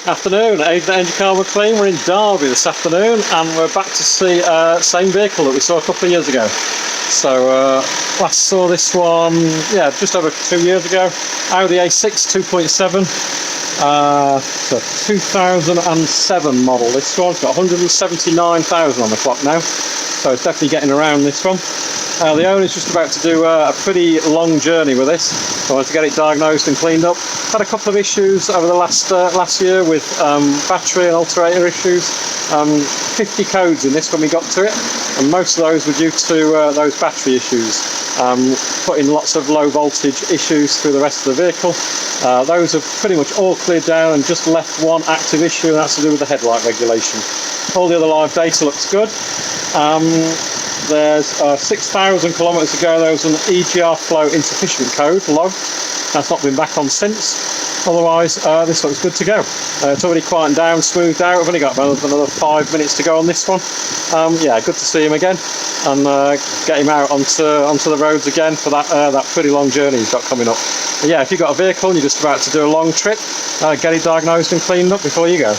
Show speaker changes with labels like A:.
A: Afternoon, Aidan Engine Car McLean. We're in Derby this afternoon and we're back to see same vehicle that we saw a couple of years ago. So last saw this one, just over 2 years ago. Audi A6 2.7. It's a 2007 model. This one's got 179,000 on the clock now, so it's definitely getting around, this one. The owner's just about to do a pretty long journey with this, so I want to get it diagnosed and cleaned up. Had a couple of issues over the last year with battery and alternator issues. 50 codes in this when we got to it, and most of those were due to those battery issues, putting lots of low voltage issues through the rest of the vehicle. Those have pretty much all cleared down and just left one active issue, and that's to do with the headlight regulation. All the other live data looks good. There's 6,000 kilometres ago there was an EGR flow insufficient code logged. That's not been back on since. Otherwise this looks good to go. It's already quietened down, smoothed out. I've only got another 5 minutes to go on this one. Good to see him again and get him out onto the roads again for that pretty long journey he's got coming up. But yeah, if you've got a vehicle and you're just about to do a long trip, get it diagnosed and cleaned up before you go.